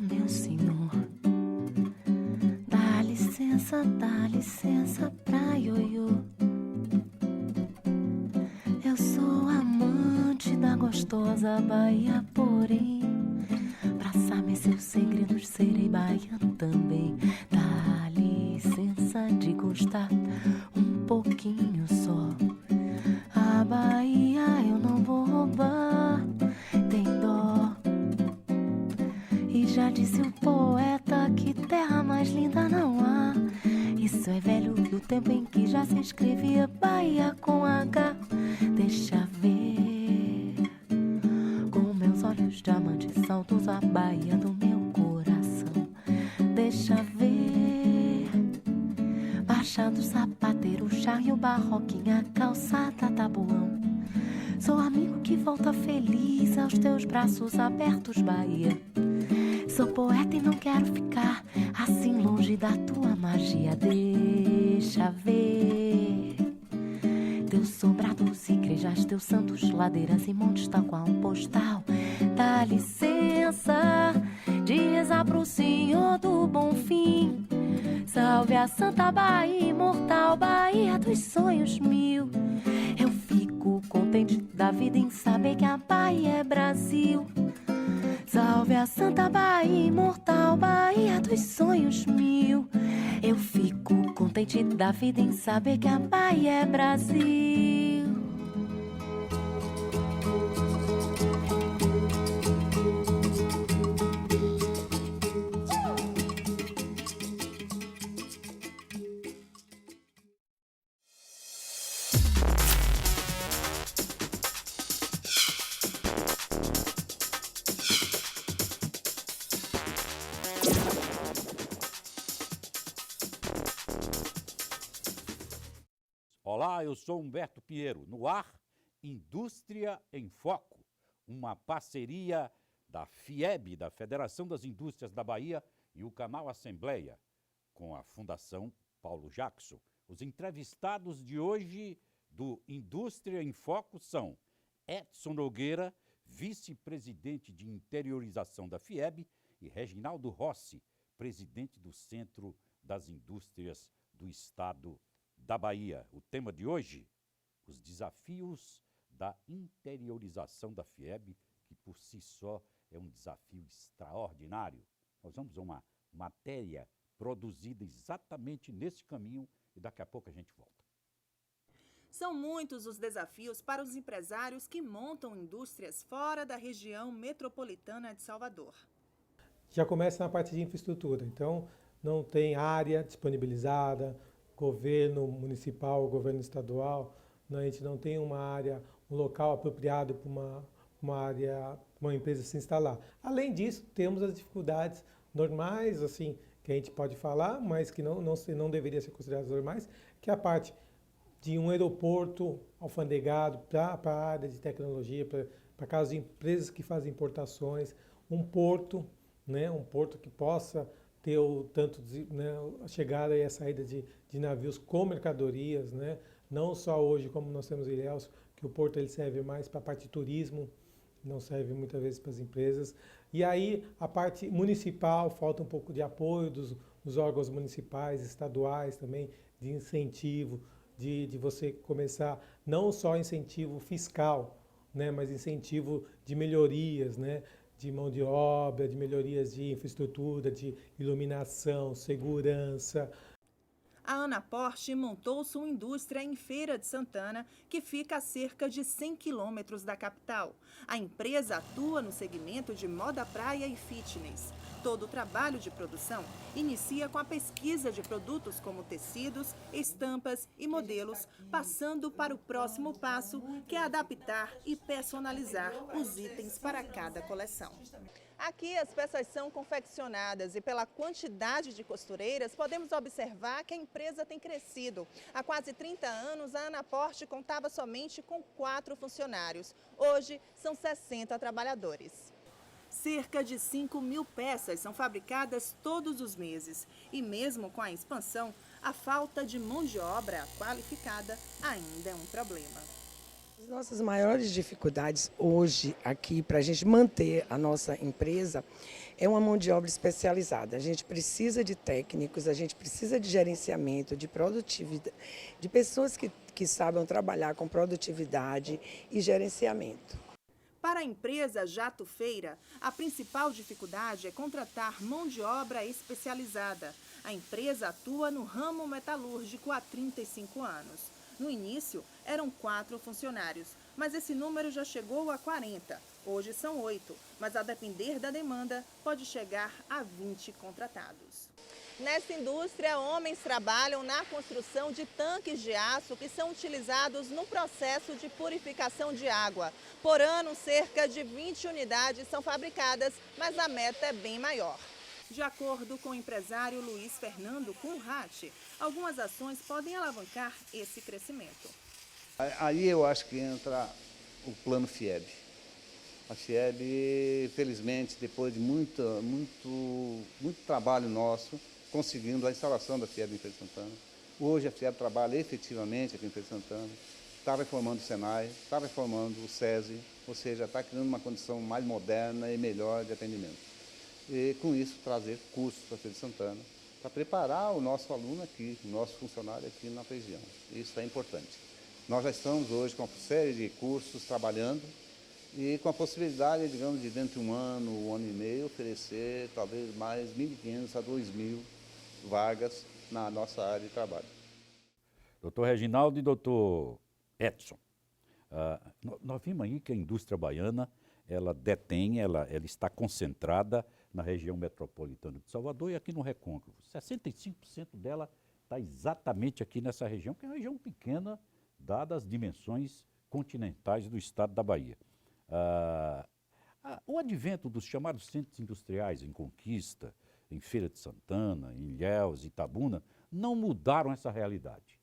meu senhor. Dá licença pra ioiô. Eu sou amante da gostosa Bahia, porém, pra saber seus segredos, serei baiano também. Dá licença de gostar um pouquinho só. A Bahia eu não vou roubar, tem dó. E já disse o poeta que terra mais linda não há. Isso é velho do tempo em que já se escrevia Bahia com H. Deixa ver, com meus olhos diamantes saltos a Bahia do meu coração. Deixa ver, Baixado, Sapateiro, Charre, o Barroquinha, Calçada, Tabuão. Sou amigo que volta feliz aos teus braços abertos, Bahia. Sou poeta e não quero ficar assim longe da tua magia. Deixa ver, teus sobrados, igrejas, teus santos, ladeiras e montes, tal qual um postal. Dá licença de rezar pro Senhor do Bom Fim. Salve a Santa Bahia, imortal Bahia dos sonhos mil. Eu fico contente da vida em saber que a Bahia é Brasil. Salve a Santa Bahia, imortal Bahia dos sonhos mil. Eu fico contente da vida em saber que a Bahia é Brasil. Olá, eu sou Humberto Pinheiro. No ar, Indústria em Foco, uma parceria da FIEB, da Federação das Indústrias da Bahia, e o canal Assembleia, com a Fundação Paulo Jackson. Os entrevistados de hoje do Indústria em Foco são Edson Nogueira, vice-presidente de interiorização da FIEB, e Reginaldo Rossi, presidente do Centro das Indústrias do Estado da Bahia. O tema de hoje, os desafios da interiorização da FIEB, que por si só é um desafio extraordinário. Nós vamos a uma matéria produzida exatamente nesse caminho e daqui a pouco a gente volta. São muitos os desafios para os empresários que montam indústrias fora da região metropolitana de Salvador. Já começa na parte de infraestrutura, então não tem área disponibilizada, governo municipal, governo estadual, a gente não tem uma área, um local apropriado para uma empresa se instalar. Além disso, temos as dificuldades normais, assim, que a gente pode falar, mas que não deveria ser consideradas normais, que é a parte de um aeroporto alfandegado para a área de tecnologia, para casos de empresas que fazem importações, um porto, né, um porto que possa ter a chegada e a saída de navios com mercadorias, né? Não só hoje como nós temos em Ilhéus, que o porto ele serve mais para a parte de turismo, não serve muitas vezes para as empresas. E aí a parte municipal, falta um pouco de apoio dos órgãos municipais, estaduais também, de incentivo, de você começar, não só incentivo fiscal, né, mas incentivo de melhorias, né, de mão de obra, de melhorias de infraestrutura, de iluminação, segurança. A Anaporte montou sua indústria em Feira de Santana, que fica a cerca de 100 quilômetros da capital. A empresa atua no segmento de moda praia e fitness. Todo o trabalho de produção inicia com a pesquisa de produtos como tecidos, estampas e modelos, passando para o próximo passo, que é adaptar e personalizar os itens para cada coleção. Aqui as peças são confeccionadas e pela quantidade de costureiras podemos observar que a empresa tem crescido. Há quase 30 anos a Anaporte contava somente com 4 funcionários. Hoje são 60 trabalhadores. Cerca de 5.000 peças são fabricadas todos os meses. E mesmo com a expansão, a falta de mão de obra qualificada ainda é um problema. As nossas maiores dificuldades hoje aqui para a gente manter a nossa empresa é uma mão de obra especializada. A gente precisa de técnicos, a gente precisa de gerenciamento, de produtividade, de pessoas que saibam trabalhar com produtividade e gerenciamento. Para a empresa Jato Feira, a principal dificuldade é contratar mão de obra especializada. A empresa atua no ramo metalúrgico há 35 anos. No início, eram 4 funcionários, mas esse número já chegou a 40. Hoje são 8, mas a depender da demanda, pode chegar a 20 contratados. Nessa indústria, homens trabalham na construção de tanques de aço que são utilizados no processo de purificação de água. Por ano, cerca de 20 unidades são fabricadas, mas a meta é bem maior. De acordo com o empresário Luiz Fernando Kunrat, algumas ações podem alavancar esse crescimento. Aí eu acho que entra o plano FIEB. A FIEB, felizmente, depois de muito trabalho nosso, conseguindo a instalação da FIEB em Feira de Santana. Hoje a FIEB trabalha efetivamente aqui em Feira de Santana, está reformando o Senai, está reformando o SESI, ou seja, está criando uma condição mais moderna e melhor de atendimento. E com isso trazer cursos para Feira de Santana, para preparar o nosso aluno aqui, o nosso funcionário aqui na região. Isso é importante. Nós já estamos hoje com uma série de cursos trabalhando e com a possibilidade, digamos, de dentro de um ano e meio, oferecer talvez mais 1.500 a 2.000 vagas na nossa área de trabalho. Doutor Reginaldo e doutor Edson, nós vimos aí que a indústria baiana, ela detém, ela está concentrada na região metropolitana de Salvador e aqui no Recôncavo. 65% dela está exatamente aqui nessa região, que é uma região pequena, dadas as dimensões continentais do estado da Bahia. O advento dos chamados centros industriais em Conquista, em Feira de Santana, em Ilhéus, Itabuna, não mudaram essa realidade.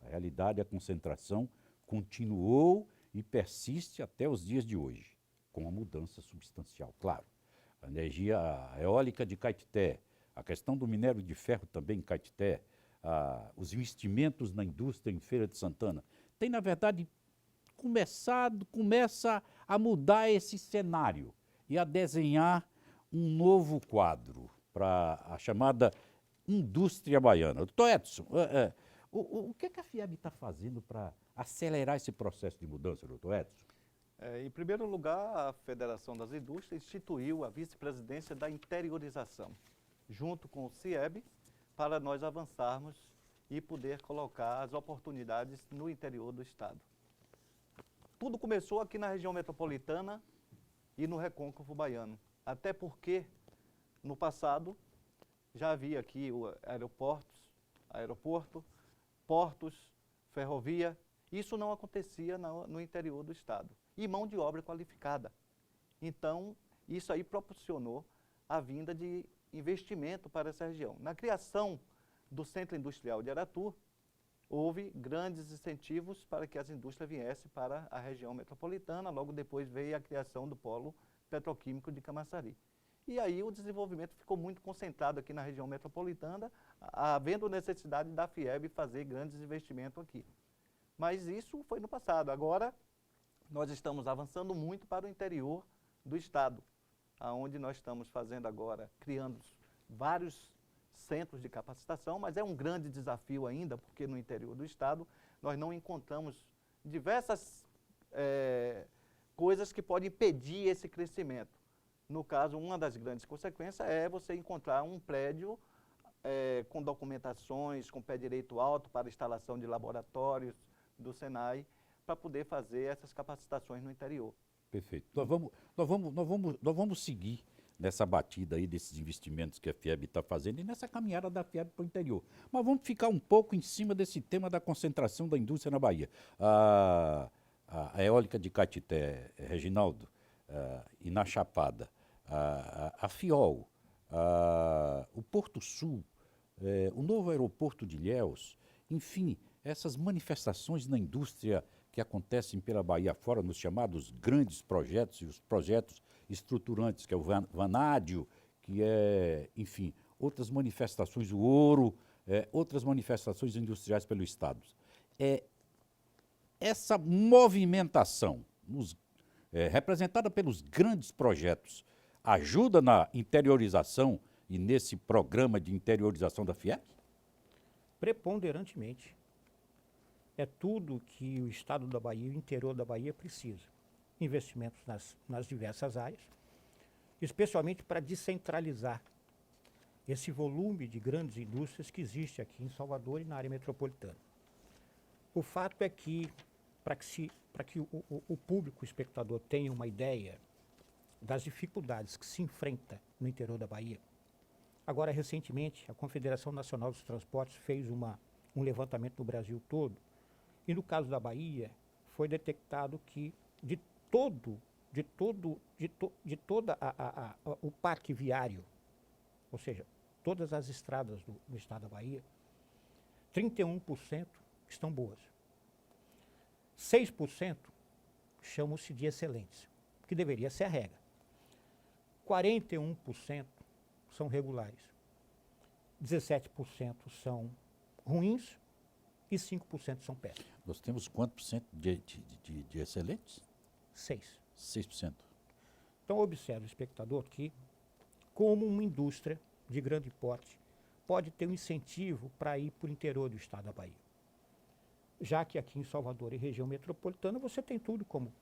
A realidade, a concentração, continuou e persiste até os dias de hoje, com uma mudança substancial, claro. A energia eólica de Caetité, a questão do minério de ferro também em Caetité, os investimentos na indústria em Feira de Santana, tem, na verdade, começa a mudar esse cenário e a desenhar um novo quadro para a chamada indústria baiana. Doutor Edson, o que a FIEB está fazendo para acelerar esse processo de mudança, doutor Edson? Em primeiro lugar, a Federação das Indústrias instituiu a vice-presidência da interiorização, junto com o CIEB, para nós avançarmos e poder colocar as oportunidades no interior do estado. Tudo começou aqui na região metropolitana e no Recôncavo Baiano, até porque no passado já havia aqui aeroporto, portos, ferrovia. Isso não acontecia no interior do estado. E mão de obra qualificada. Então, isso aí proporcionou a vinda de investimento para essa região. Na criação do Centro Industrial de Aratu, houve grandes incentivos para que as indústrias viessem para a região metropolitana. Logo depois veio a criação do Polo Petroquímico de Camaçari. E aí o desenvolvimento ficou muito concentrado aqui na região metropolitana, havendo necessidade da FIEB fazer grandes investimentos aqui. Mas isso foi no passado. Agora, nós estamos avançando muito para o interior do estado, onde nós estamos fazendo agora, criando vários centros de capacitação, mas é um grande desafio ainda, porque no interior do estado nós não encontramos diversas coisas que podem impedir esse crescimento. No caso, uma das grandes consequências é você encontrar um prédio com documentações, com pé direito alto para instalação de laboratórios do Senai, para poder fazer essas capacitações no interior. Perfeito. Nós vamos seguir nessa batida aí desses investimentos que a FIEB está fazendo e nessa caminhada da FIEB para o interior. Mas vamos ficar um pouco em cima desse tema da concentração da indústria na Bahia. A eólica de Caetité, Reginaldo, e na Chapada, a FIOL, o Porto Sul, o novo aeroporto de Ilhéus, enfim, essas manifestações na indústria que acontecem pela Bahia fora, nos chamados grandes projetos e os projetos estruturantes, que é o vanádio, que é, enfim, outras manifestações, o ouro, outras manifestações industriais pelo Estado. essa movimentação, representada pelos grandes projetos, ajuda na interiorização e nesse programa de interiorização da FIEB? Preponderantemente. É tudo que o estado da Bahia, o interior da Bahia precisa. Investimentos nas diversas áreas, especialmente para descentralizar esse volume de grandes indústrias que existe aqui em Salvador e na área metropolitana. O fato é que, para que o público, o espectador, tenha uma ideia das dificuldades que se enfrenta no interior da Bahia, agora, recentemente, a Confederação Nacional dos Transportes fez um levantamento no Brasil todo, e no caso da Bahia, foi detectado que de todo o parque viário, ou seja, todas as estradas do estado da Bahia, 31% estão boas. 6% chamam-se de excelentes, que deveria ser a regra. 41% são regulares. 17% são ruins e 5% são péssimos. Nós temos quanto por cento de excelentes? 6%. 6%. Então, observe o espectador que, como uma indústria de grande porte, pode ter um incentivo para ir para o interior do estado da Bahia. Já que aqui em Salvador e região metropolitana você tem tudo, como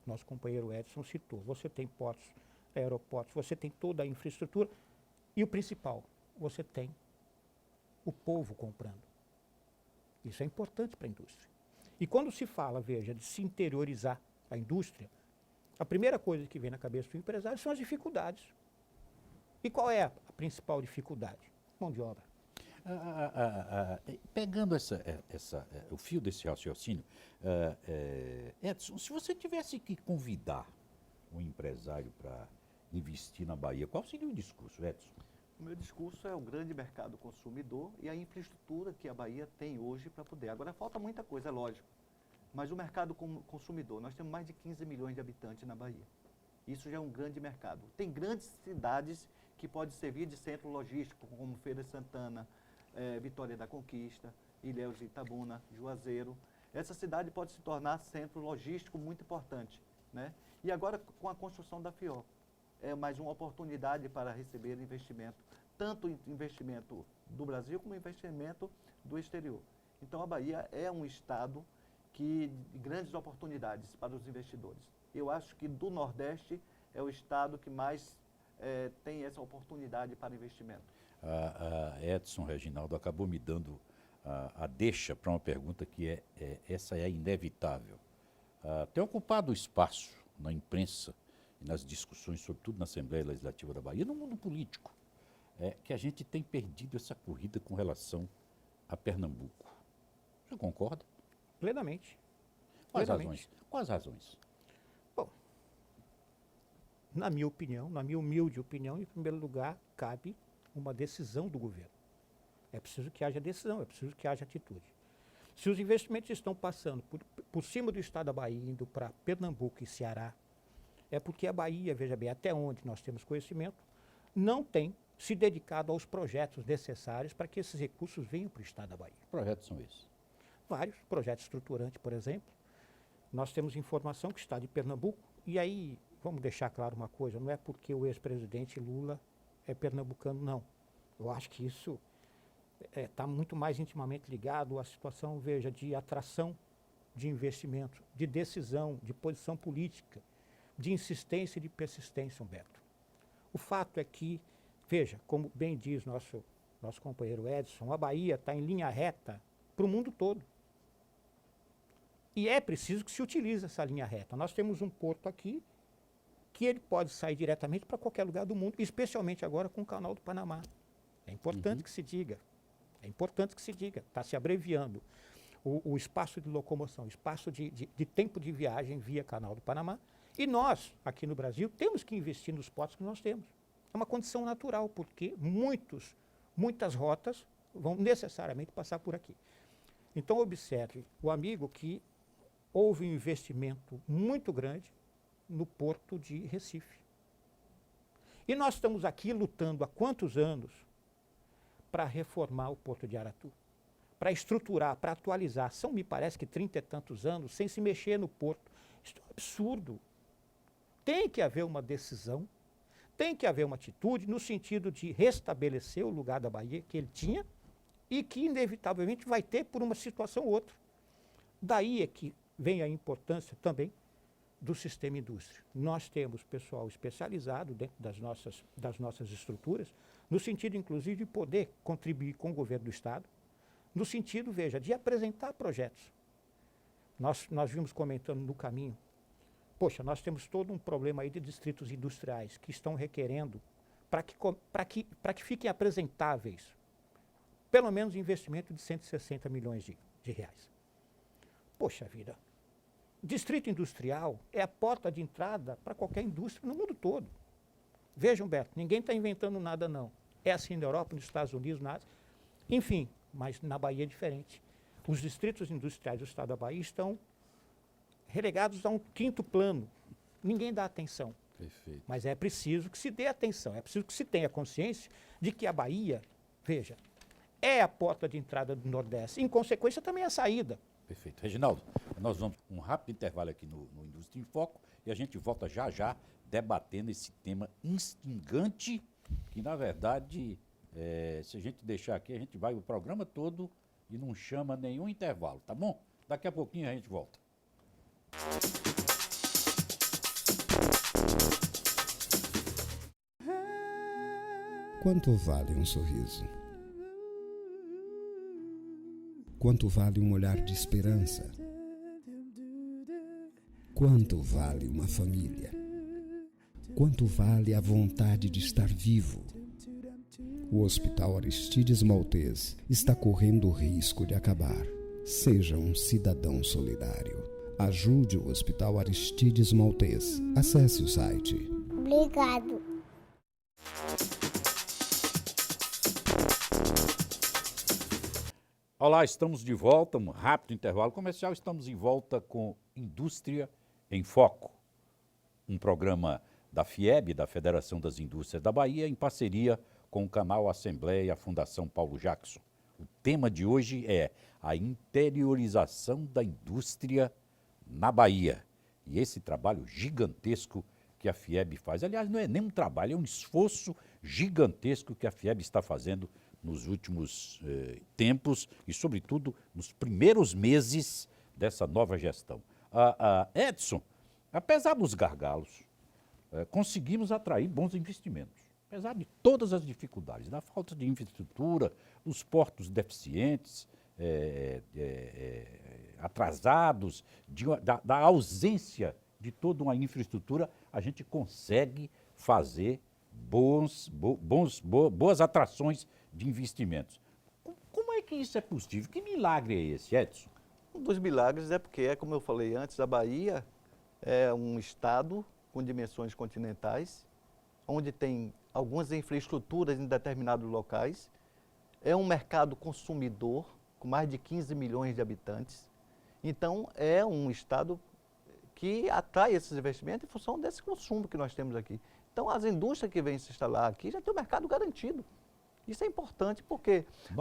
nosso companheiro Edson citou. Você tem portos, aeroportos, você tem toda a infraestrutura e o principal, você tem o povo comprando. Isso é importante para a indústria. E quando se fala, veja, de se interiorizar a indústria, a primeira coisa que vem na cabeça do empresário são as dificuldades. E qual é a principal dificuldade? Mão de obra. Pegando o fio desse raciocínio, Edson, se você tivesse que convidar um empresário para investir na Bahia, qual seria o discurso, Edson? O meu discurso é o grande mercado consumidor e a infraestrutura que a Bahia tem hoje para poder. Agora, falta muita coisa, é lógico. Mas o mercado consumidor, nós temos mais de 15 milhões de habitantes na Bahia. Isso já é um grande mercado. Tem grandes cidades que podem servir de centro logístico, como Feira de Santana, Vitória da Conquista, Ilhéus de Itabuna, Juazeiro. Essa cidade pode se tornar centro logístico muito importante, né? E agora, com a construção da FIOP, é mais uma oportunidade para receber investimento, tanto investimento do Brasil como investimento do exterior. Então, a Bahia é um estado de grandes oportunidades para os investidores. Eu acho que do Nordeste é o estado que mais tem essa oportunidade para investimento. Edson Reginaldo acabou me dando a deixa para uma pergunta que essa é inevitável. Tem ocupado espaço na imprensa e nas discussões, sobretudo na Assembleia Legislativa da Bahia, no mundo político, que a gente tem perdido essa corrida com relação a Pernambuco. Você concorda? Plenamente. Quais razões? Bom, na minha opinião, na minha humilde opinião, em primeiro lugar, cabe uma decisão do governo. É preciso que haja decisão, é preciso que haja atitude. Se os investimentos estão passando por cima do estado da Bahia, indo para Pernambuco e Ceará, é porque a Bahia, veja bem, até onde nós temos conhecimento, não tem se dedicado aos projetos necessários para que esses recursos venham para o estado da Bahia. Que projetos são esses? Vários projetos estruturantes, por exemplo. Nós temos informação que está de Pernambuco, e aí, vamos deixar claro uma coisa, não é porque o ex-presidente Lula é pernambucano, não. Eu acho que isso está muito mais intimamente ligado à situação, veja, de atração de investimento, de decisão, de posição política, de insistência e de persistência, Humberto. O fato é que, veja, como bem diz nosso companheiro Edson, a Bahia está em linha reta para o mundo todo. E é preciso que se utilize essa linha reta. Nós temos um porto aqui que ele pode sair diretamente para qualquer lugar do mundo, especialmente agora com o Canal do Panamá. É importante que se diga. É importante que se diga. Está se abreviando o espaço de locomoção, o espaço de tempo de viagem via Canal do Panamá. E nós, aqui no Brasil, temos que investir nos portos que nós temos. É uma condição natural, porque muitas rotas vão necessariamente passar por aqui. Então, observe, o amigo, que houve um investimento muito grande no porto de Recife. E nós estamos aqui lutando há quantos anos para reformar o porto de Aratu, para estruturar, para atualizar. São, me parece que 30 e tantos anos sem se mexer no porto. Isso é um absurdo. Tem que haver uma decisão, tem que haver uma atitude no sentido de restabelecer o lugar da Bahia que ele tinha e que inevitavelmente vai ter por uma situação ou outra. Daí é que vem a importância também do sistema indústria. Nós temos pessoal especializado dentro das nossas estruturas, no sentido, inclusive, de poder contribuir com o governo do Estado, no sentido, veja, de apresentar projetos. Nós vimos comentando no caminho, poxa, nós temos todo um problema aí de distritos industriais que estão requerendo, para que fiquem apresentáveis, pelo menos investimento de 160 milhões de reais. Poxa vida, distrito industrial é a porta de entrada para qualquer indústria no mundo todo. Vejam, Humberto, ninguém está inventando nada, não. É assim na Europa, nos Estados Unidos, na Ásia. Enfim, mas na Bahia é diferente. Os distritos industriais do estado da Bahia estão relegados a um quinto plano. Ninguém dá atenção. Perfeito. Mas é preciso que se dê atenção, é preciso que se tenha consciência de que a Bahia, veja, é a porta de entrada do Nordeste. Em consequência, também é a saída. Perfeito. Reginaldo, nós vamos um rápido intervalo aqui no Indústria em Foco e a gente volta já já debatendo esse tema instigante que, na verdade, se a gente deixar aqui, a gente vai o programa todo e não chama nenhum intervalo, tá bom? Daqui a pouquinho a gente volta. Quanto vale um sorriso? Quanto vale um olhar de esperança? Quanto vale uma família? Quanto vale a vontade de estar vivo? O Hospital Aristides Maltês está correndo o risco de acabar. Seja um cidadão solidário. Ajude o Hospital Aristides Maltês. Acesse o site. Obrigado. Olá, estamos de volta, um rápido intervalo comercial. Estamos em volta com Indústria em Foco, um programa da FIEB, da Federação das Indústrias da Bahia, em parceria com o canal Assembleia e a Fundação Paulo Jackson. O tema de hoje é a interiorização da indústria na Bahia. E esse trabalho gigantesco que a FIEB faz, aliás, não é nem um trabalho, é um esforço gigantesco que a FIEB está fazendo nos últimos tempos e, sobretudo, nos primeiros meses dessa nova gestão. Edson, apesar dos gargalos, conseguimos atrair bons investimentos. Apesar de todas as dificuldades, da falta de infraestrutura, dos portos deficientes, atrasados, da ausência de toda uma infraestrutura, a gente consegue fazer boas atrações de investimentos. Como é que isso é possível? Que milagre é esse, Edson? Um dos milagres é porque, como eu falei antes, a Bahia é um estado com dimensões continentais, onde tem algumas infraestruturas em determinados locais, é um mercado consumidor com mais de 15 milhões de habitantes. Então, é um estado que atrai esses investimentos em função desse consumo que nós temos aqui. Então, as indústrias que vêm se instalar aqui já têm o mercado garantido. Isso é importante porque